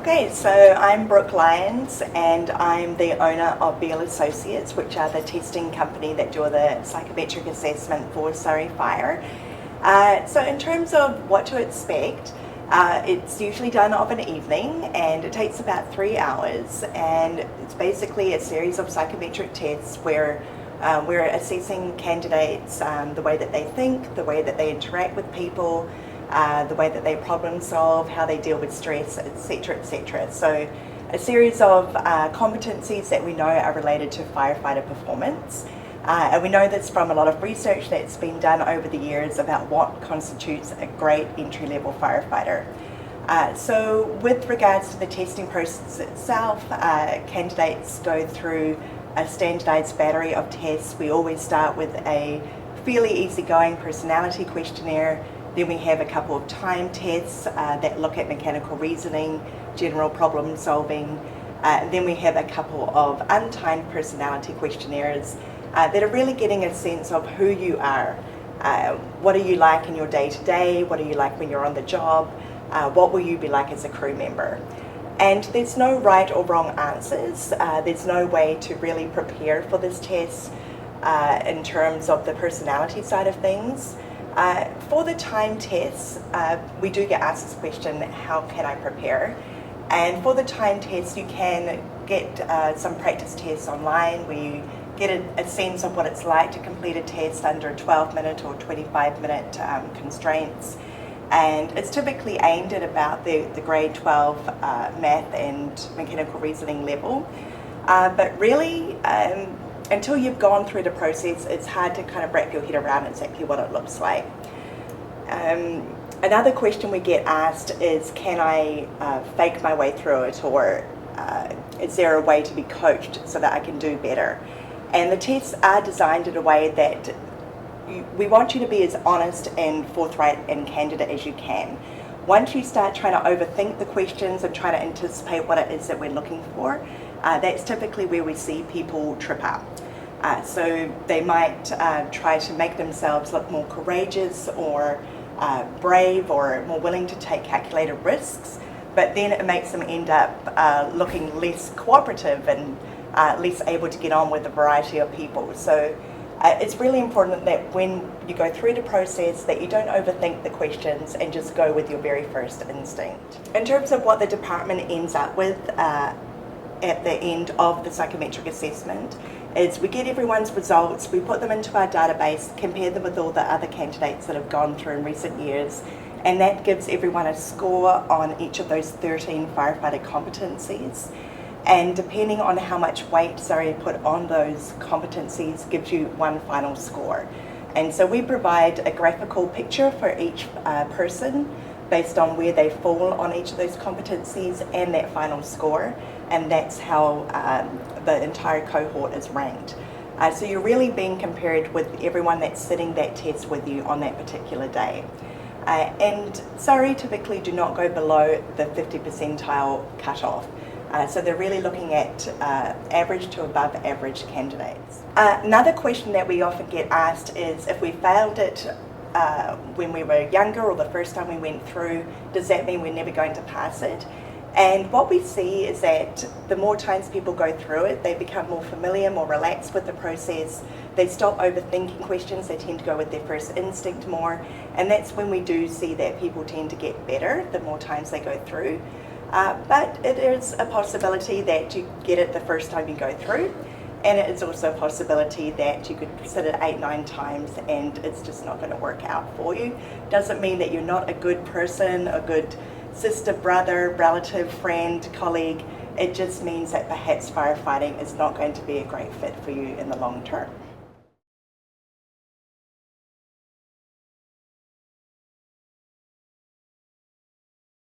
Okay, so I'm Brooke Lyons and I'm the owner of Beale Associates, which are the testing company that do the psychometric assessment for Surrey Fire. So in terms of what to expect, it's usually done of an evening and it takes about 3 hours, and it's basically a series of psychometric tests where we're assessing candidates, the way that they think, the way that they interact with people, the way that they problem solve, how they deal with stress, etc., etc. So a series of competencies that we know are related to firefighter performance. And we know this from a lot of research that's been done over the years about what constitutes a great entry-level firefighter. So with regards to the testing process itself, candidates go through a standardized battery of tests. We always start with a fairly easygoing personality questionnaire. Then we have a couple of time tests that look at mechanical reasoning, general problem solving. Then we have a couple of untimed personality questionnaires that are really getting a sense of who you are. What are you like in your day-to-day? What are you like when you're on the job? What will you be like as a crew member? And there's no right or wrong answers. There's no way to really prepare for this test in terms of the personality side of things. For the time tests, we do get asked this question, how can I prepare? And for the time tests, you can get some practice tests online where you get a sense of what it's like to complete a test under 12-minute or 25-minute constraints. And it's typically aimed at about the grade 12 math and mechanical reasoning level. But really, until you've gone through the process, it's hard to kind of wrap your head around exactly what it looks like. Another question we get asked is, can I fake my way through it, or is there a way to be coached so that I can do better? And the tests are designed in a way that we want you to be as honest and forthright and candid as you can. Once you start trying to overthink the questions and try to anticipate what it is that we're looking for, that's typically where we see people trip up. So they might try to make themselves look more courageous or brave or more willing to take calculated risks, but then it makes them end up looking less cooperative and less able to get on with a variety of people. So it's really important that when you go through the process that you don't overthink the questions and just go with your very first instinct. In terms of what the department ends up with at the end of the psychometric assessment, is we get everyone's results, we put them into our database, compare them with all the other candidates that have gone through in recent years, and that gives everyone a score on each of those 13 firefighter competencies. And depending on how much weight Surrey put on those competencies gives you one final score. And so we provide a graphical picture for each person based on where they fall on each of those competencies and that final score, and that's how the entire cohort is ranked. So you're really being compared with everyone that's sitting that test with you on that particular day. And Surrey typically do not go below the 50 percentile cutoff. So they're really looking at average to above average candidates. Another question that we often get asked is, if we failed it when we were younger or the first time we went through, does that mean we're never going to pass it? And what we see is that the more times people go through it, they become more familiar, more relaxed with the process. They stop overthinking questions, they tend to go with their first instinct more, and that's when we do see that people tend to get better the more times they go through. But it is a possibility that you get it the first time you go through, and it is also a possibility that you could sit it 8-9 times and it's just not going to work out for you. Doesn't mean that you're not a good person, a good sister, brother, relative, friend, colleague. It just means that perhaps firefighting is not going to be a great fit for you in the long term.